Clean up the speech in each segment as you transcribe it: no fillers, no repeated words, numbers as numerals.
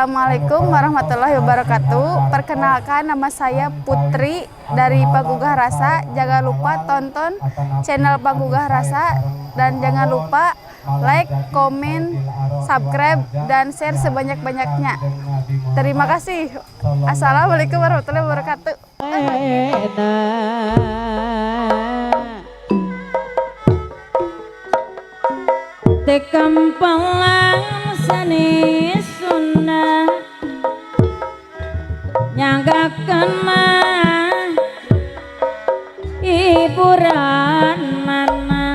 Assalamualaikum warahmatullahi wabarakatuh. Perkenalkan, nama saya Putri dari Panggugah Rasa. Jangan lupa tonton channel Panggugah Rasa dan jangan lupa like, komen, subscribe, dan share sebanyak-banyaknya. Terima kasih. Assalamualaikum warahmatullahi wabarakatuh. Tekempelang seni Sunda nyanggakeun mah hiburan mana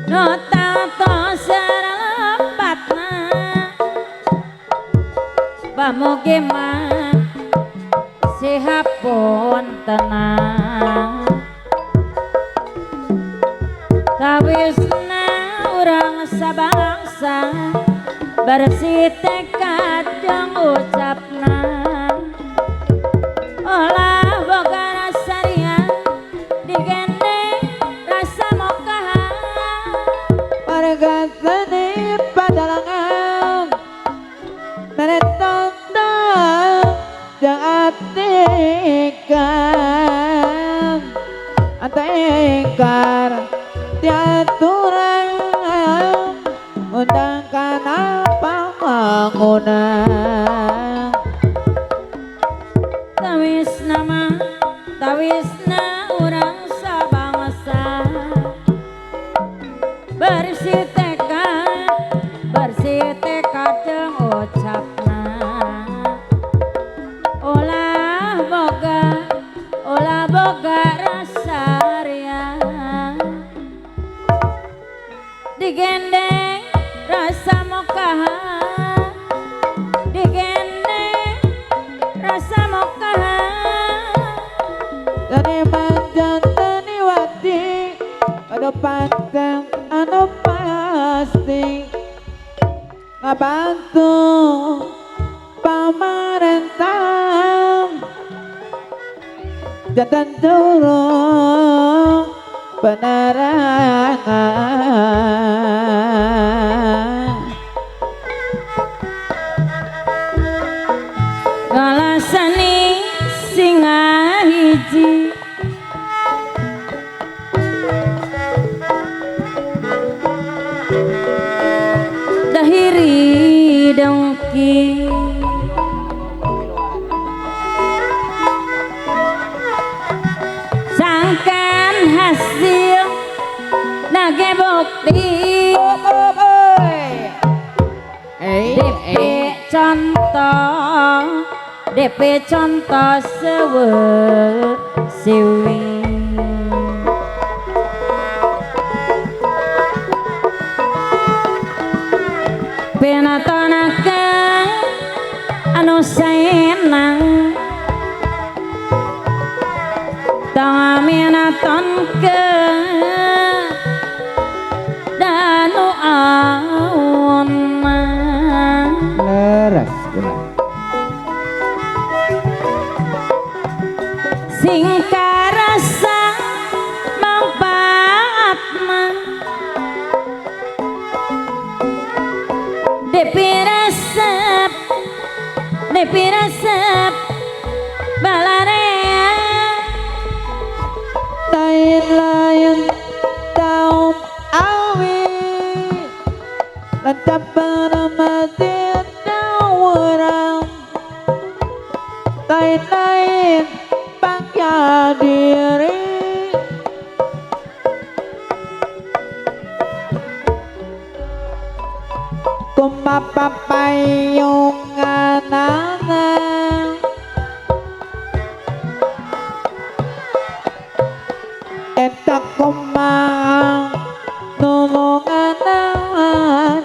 nota serepatna pamugi mah sihapun tenang kawisna urang sabangsa bersih tekad jeung ucapna olah boga rasa riang digendeng rasa mokaha warga seni padalangan menetonton jeung atikan atikar tiaturan undang kana panggungan tawisna urang sabangsa bersih tekad jeung ucapna olah boga rasa riang digendeng rasa mokaha digendeng rasa mokaha dari manjan taniwati pada panteng anu pasti ngabantu pamarentah jantan turun penerangan kala seni singa hiji dahiri dengki sangkan hasil nage bukti DP contoh sewe siwi pinatonakeun anu saenang tong minatonkeun danu aun leres sing karasa manfaatna depi resep balarea lain taum awi lentap mati dawarang lain pangya diri kumapapayungan anak eta kumang nulungan anak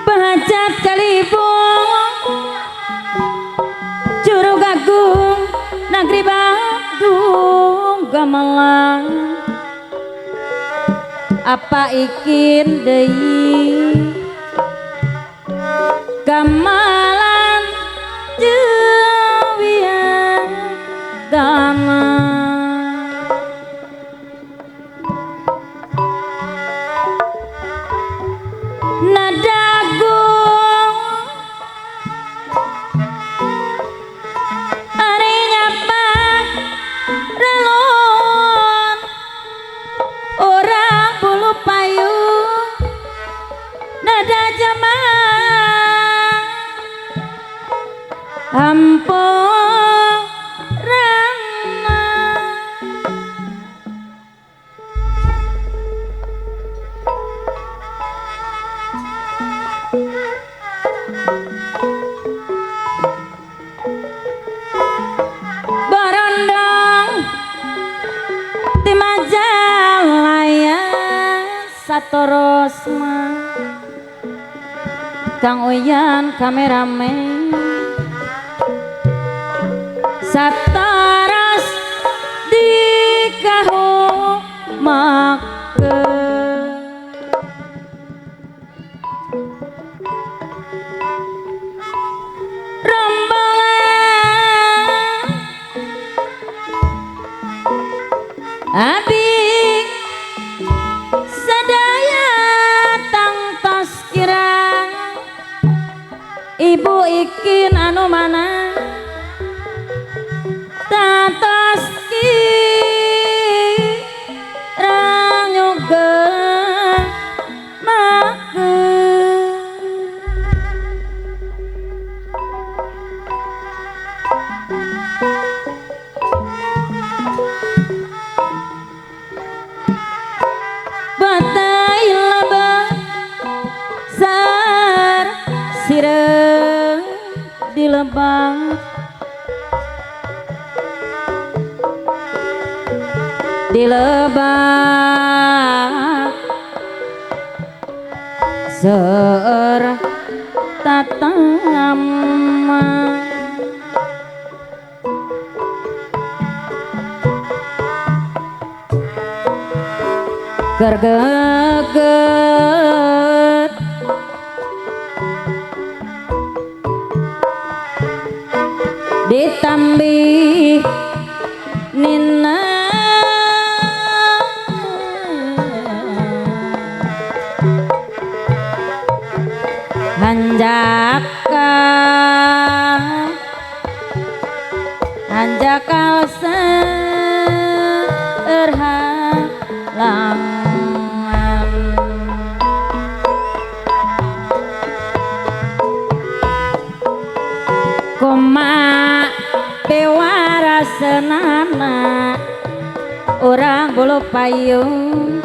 Bahajat kalibung Curug Agung Negeri Bandung Gamelan apa ikin deui Gamelan jewian dana nadagung ari nyapak relon orang bulu payung nada jamaah ampun rana Barondong di Majalaya satorosma Kang Uyan kameramen sataras di kahu make rombongan abi sadaya tangtos kirang ibu ikin anu mana tangtos kirang nyugeng make batai lebat sar sireng di lebang di lebak ser tatama gergeget ditambih nina hanjaka hanjakal serhalangan koma pewarasenana orang bulu payung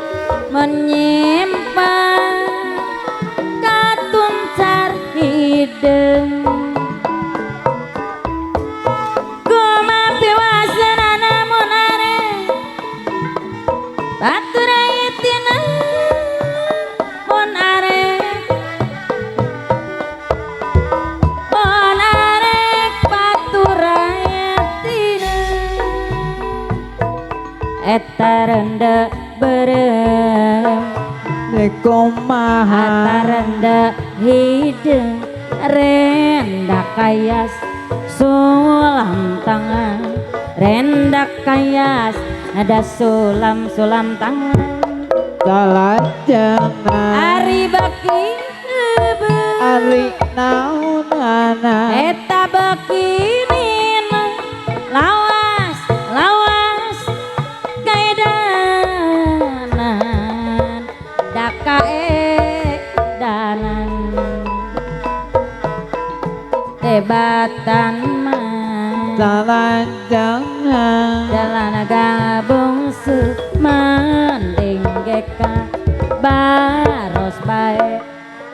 menyimpan katuncar hidung koma pewarasenana monare baturaitina monare eta renda berem Kumaha eta renda hidung renda kayas sulam tangan renda kayas ada sulam tangan Salajangan ari baki Ari naunana eta baki minang lawas lawas kaedanan dakae hebatan mah salanjangan jalan gabungsu mending geka baros bae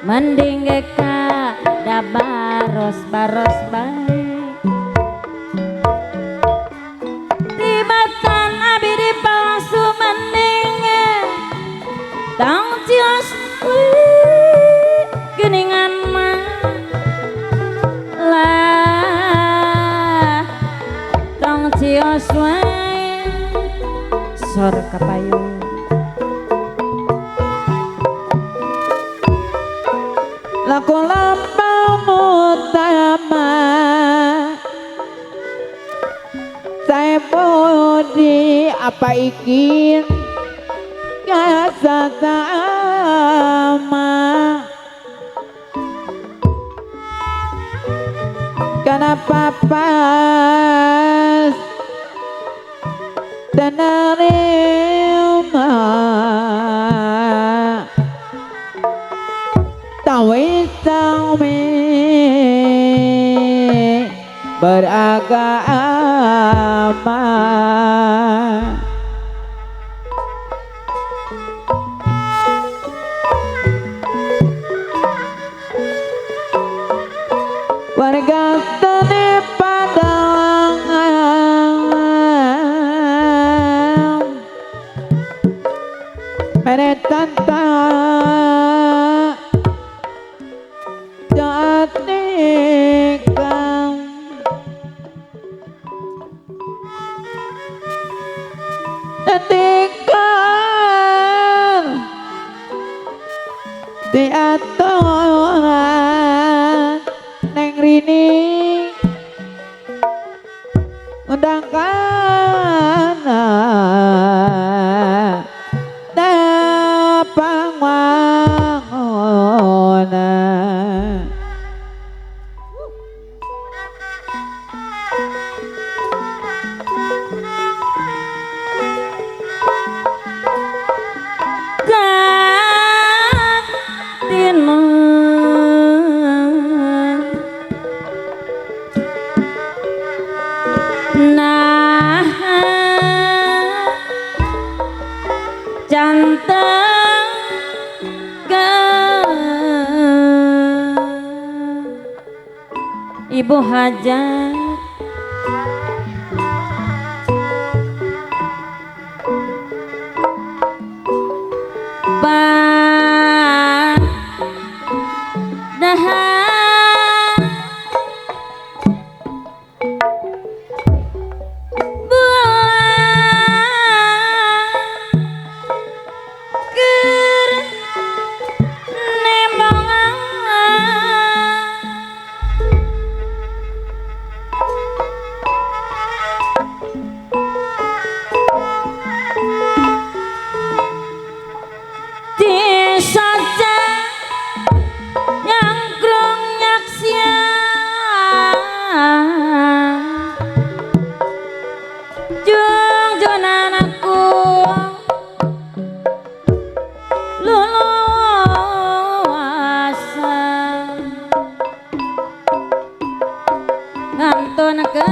mending geka da baros bae tibatan abi di palsu mending tang cios geningan mah lah tang cios wae sor kapayung laku lampau utama saya bodi apa ikin kasa sama kenapa pas dan nerima tawi tawi beragama warga tani padang meretan tak jatikam jatikam di aturan neng rini undangkan dapang wangona nah canteng ke ibu hajat padahan bulan ker nembongan di saja yang krong nyaksian jung jonan aku luluasa ngantun ke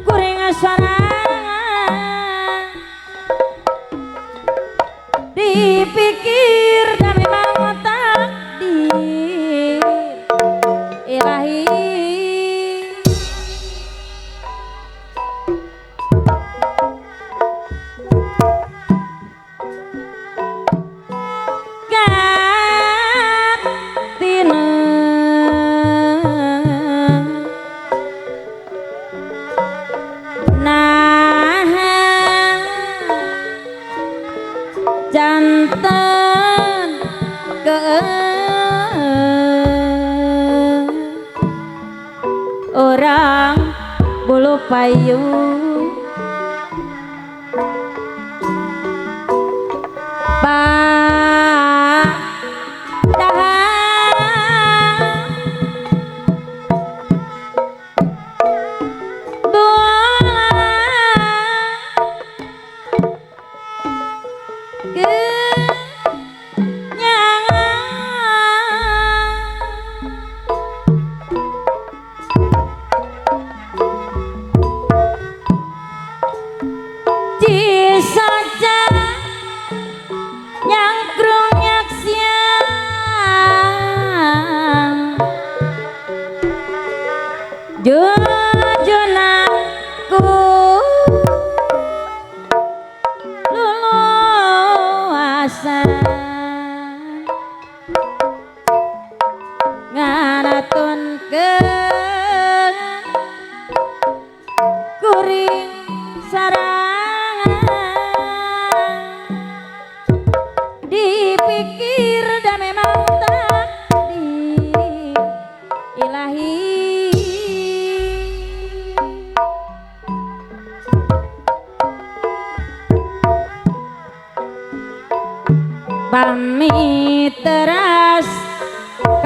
kuring sorangan dipikir dan memang takdir ilahi katina nah jantan ke orang bulu payung padahan bulan kenyangan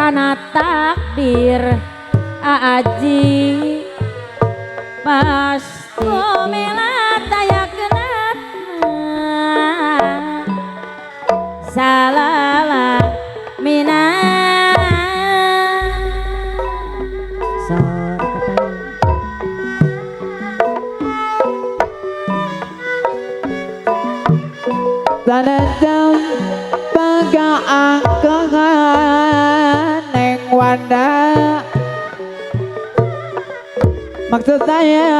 kana takdir aji pasti melataya genep salala minang sor ketawa Sanadam pagaangkangan neng wanda maksud saya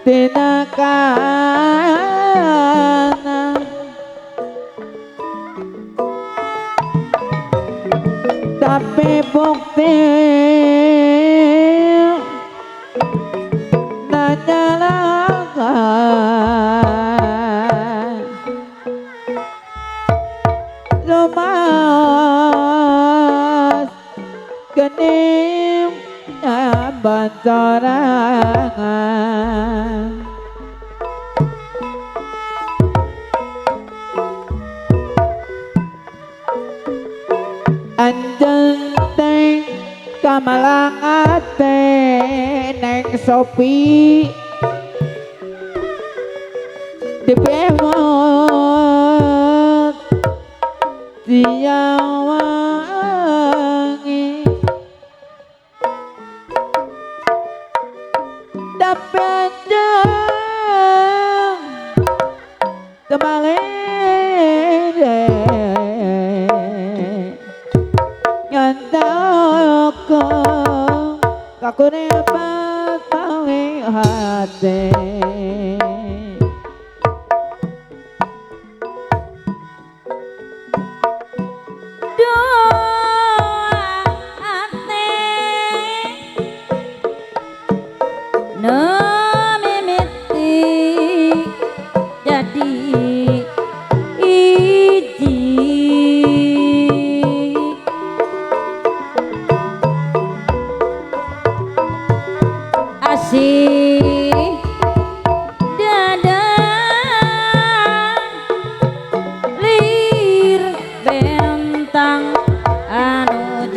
tindakan tapi bukti nanyalakan lemas kening bantorangan anjeng teng kamalang ate neng sopi dipemot diawangi dapendang temalere nyantoko kakune pat pawe hati asih dada lir bentang anu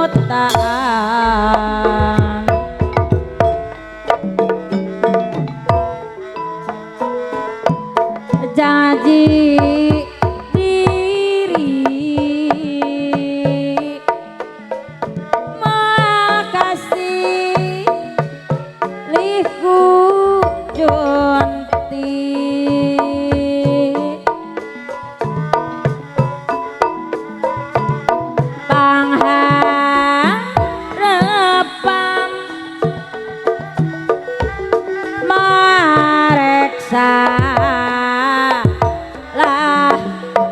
jutaan janji diri makasih liku jonti pangharapan mareksa lah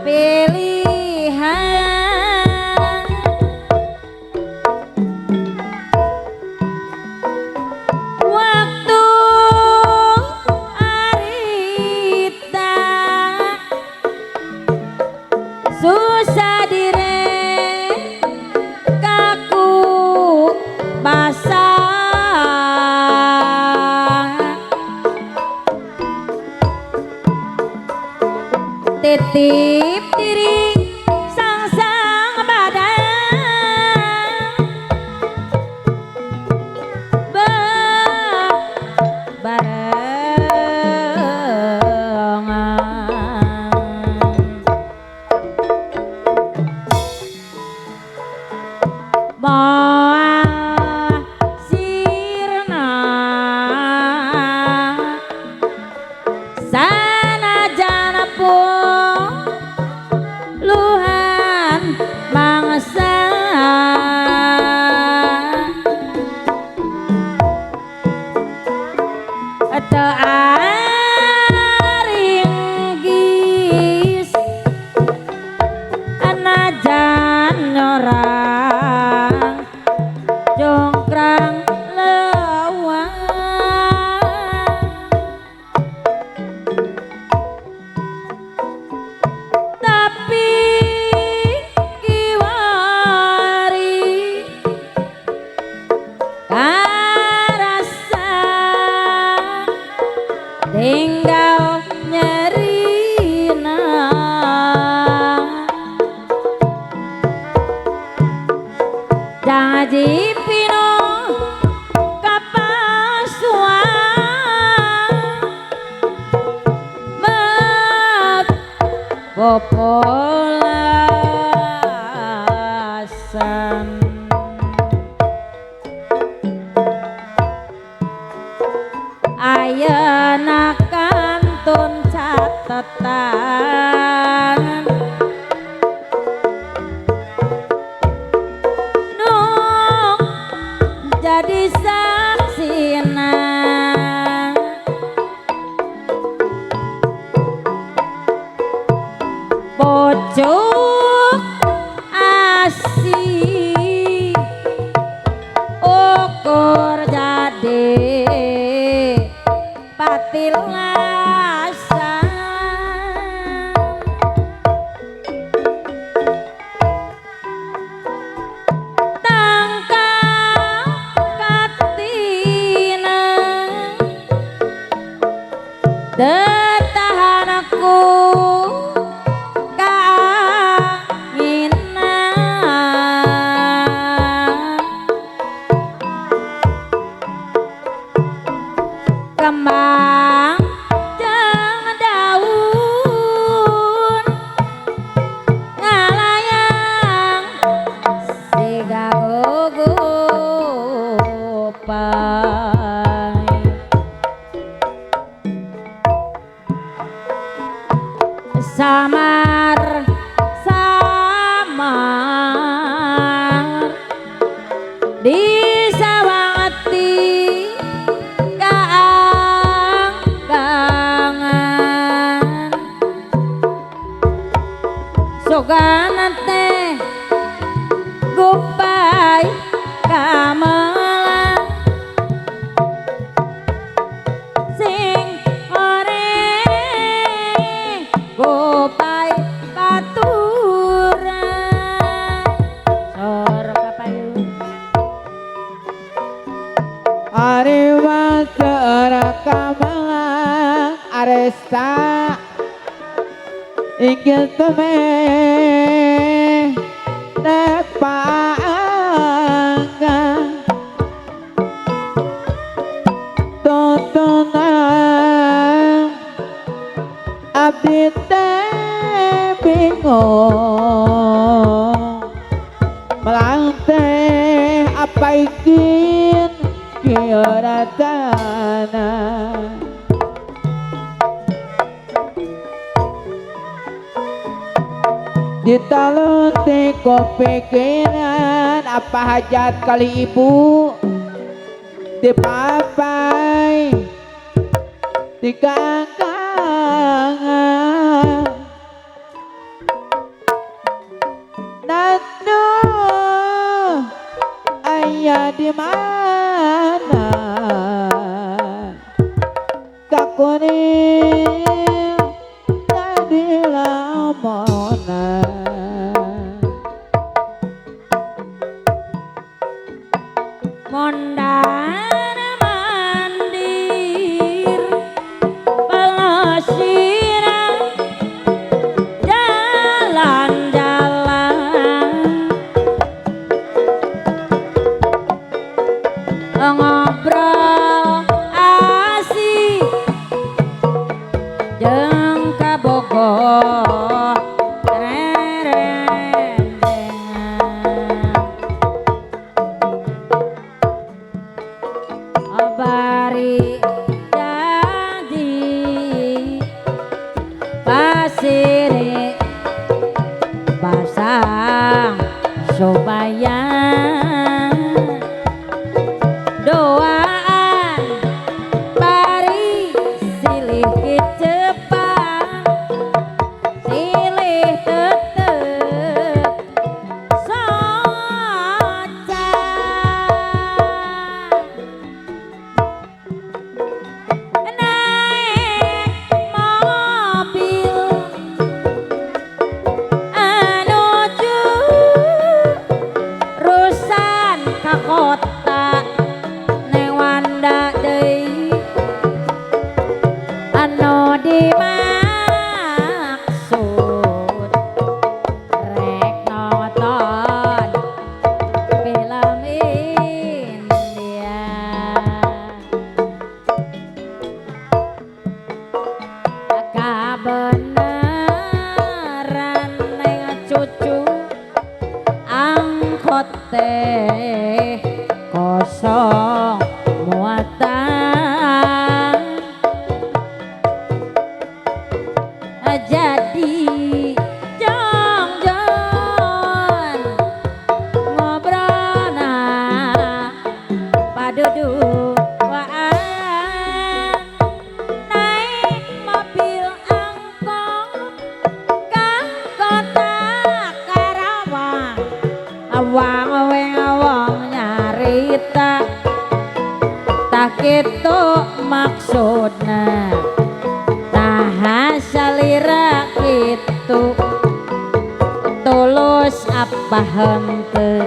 pilihan waktu arita susah dire kaku basah titip diri sang-sang badan barengan moal sirna sanajan pun luhan mangsa atau aringgis anajan orang jongkrang lewat tapi kiwari karasa tinggal nyerina Aji Pino kapasuan mat popolasan ayeuna kantun catetan nu jadi saksina pojok asih ukur jadi patilasan tangkap katina detahan aku kembang jeung daun ngalayang siga gugupai samar samar di sawangati soganan teh gupai kamelang sing ore gupai baturan sor kapayu Ari wasara kamalang aresta inggil teme nepangga tontonan abdi teh bingung melanteh apa ikin kira tanah ditalunti kepikiran apa hajat kali ibu dipapai dikangkangan nanu ayah di mana kakuning tadi lamona mondar mandir pelosiran kitu maksudna nah salira kitu tulus apa henteu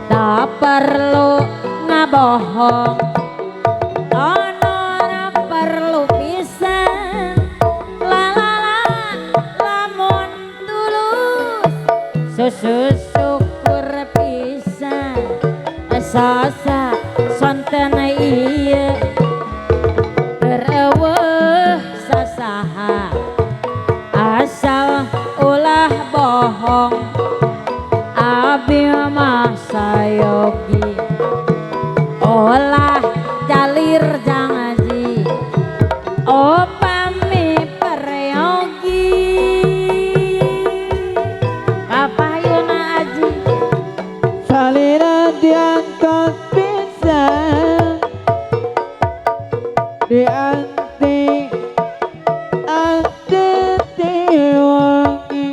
tak perlu ngabohong honor perlu pisan lalala lamun tulus susus syukur pisan sasa sonten ieu tereueuh sasaha asal ulah bohong abi mah sayogi olah jalir jangaji opami peryogi kapayuna aji salira diangkat pisan dianti wangi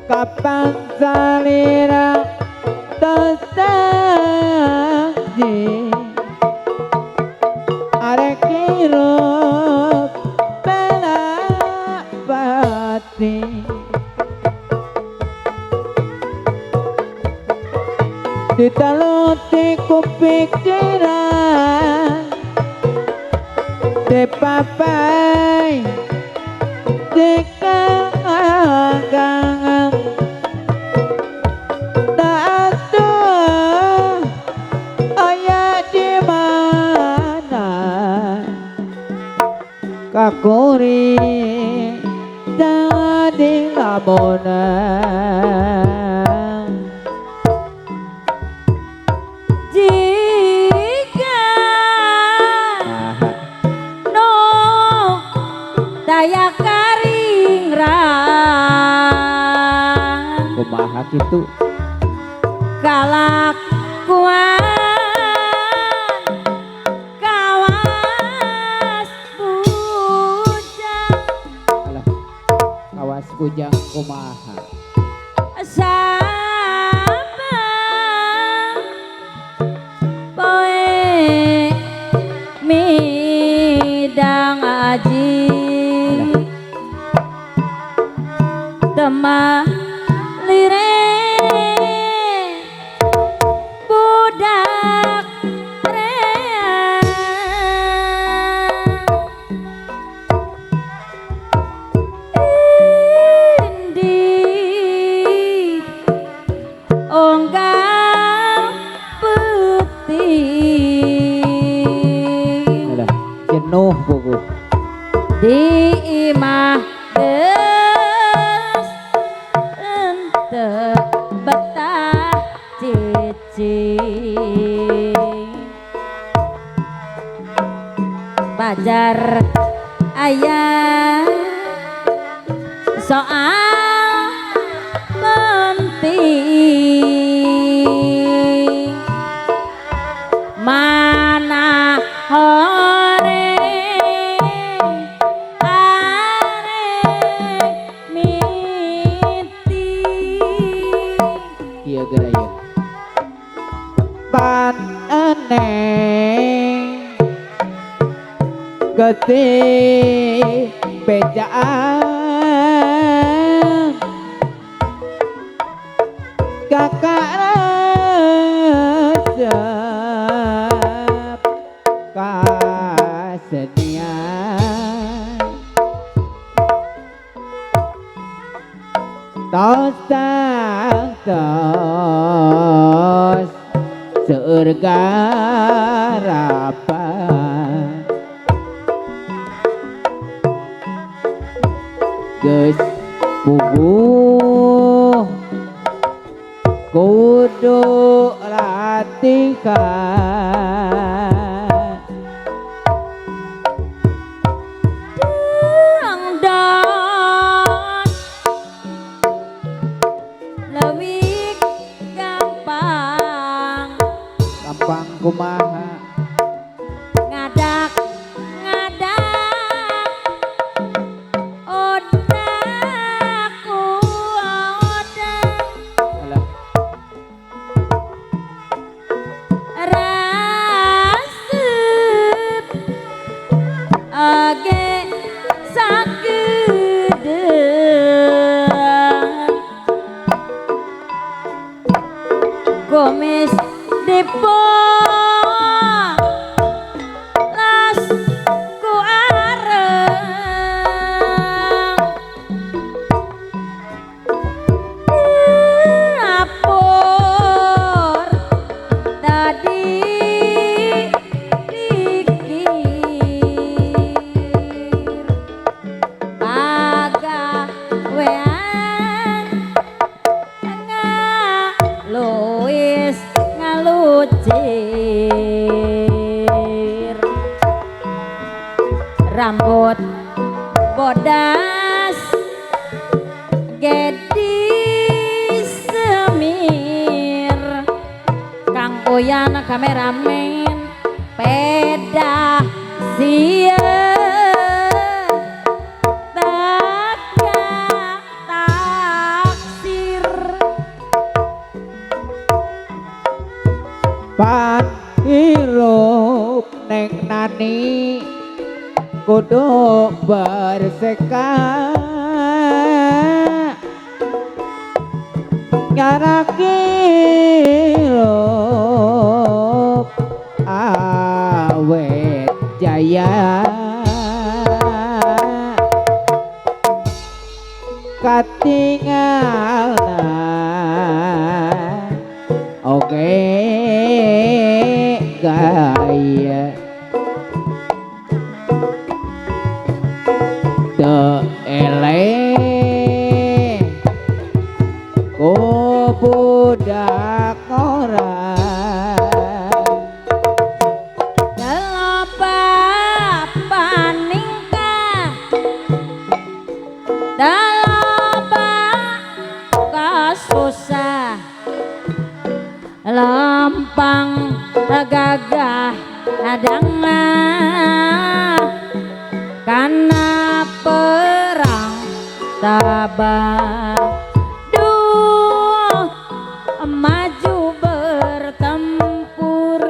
kapan salira tersaji arek hirup bela pati ditaluti ku pikiran papai dikagangan tak tuh ayah di mana kakuri jadi lamunan jika no daya karingrang kumaha kitu kalakuan kawas bujang alah kawas kujang kumaha sabang poe midang aji tema lire budak rea indi onggal putih alah jenuh buku di imah geus ente betah cicing bajar ayah soal penting mana hore arek miti iya geraya pan aneh getih bejaan kakak resep kasenian tos tos seueur garapan geus puguh kudu latihan dangdon leuwih gampang gampang kumaha ngadak odak ku odak alah ra bodas Gedi Semir Kang Uyan kameramen peda sia taksir pan hirup neng nani kudu berseka nyaraki hirup awet jaya katinggalna oke gaya te ele ku budak orang Daloba paningkah Daloba kasusah Lampang gagah adangah Karena perang tabah Duh maju bertempur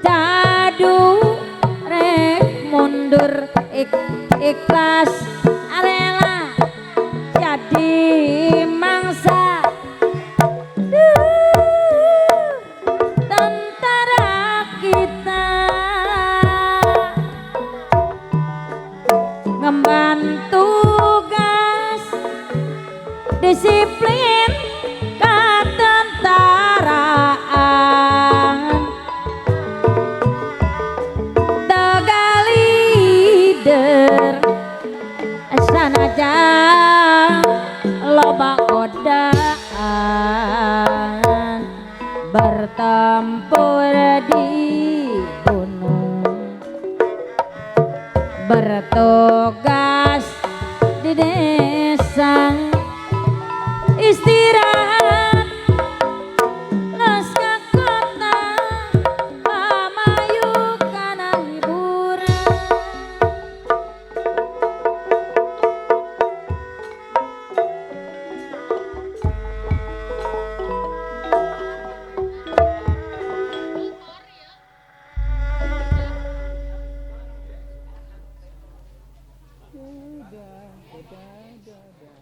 Jadu rek mundur ikhlas rela jadi mangsa tentara kita ngemban tugas disiplin ketentaraan tegal leader sanajan loba godaan bertempur di gunung bertugas di desa istirahat los ke kota pamayukan hiburan udah.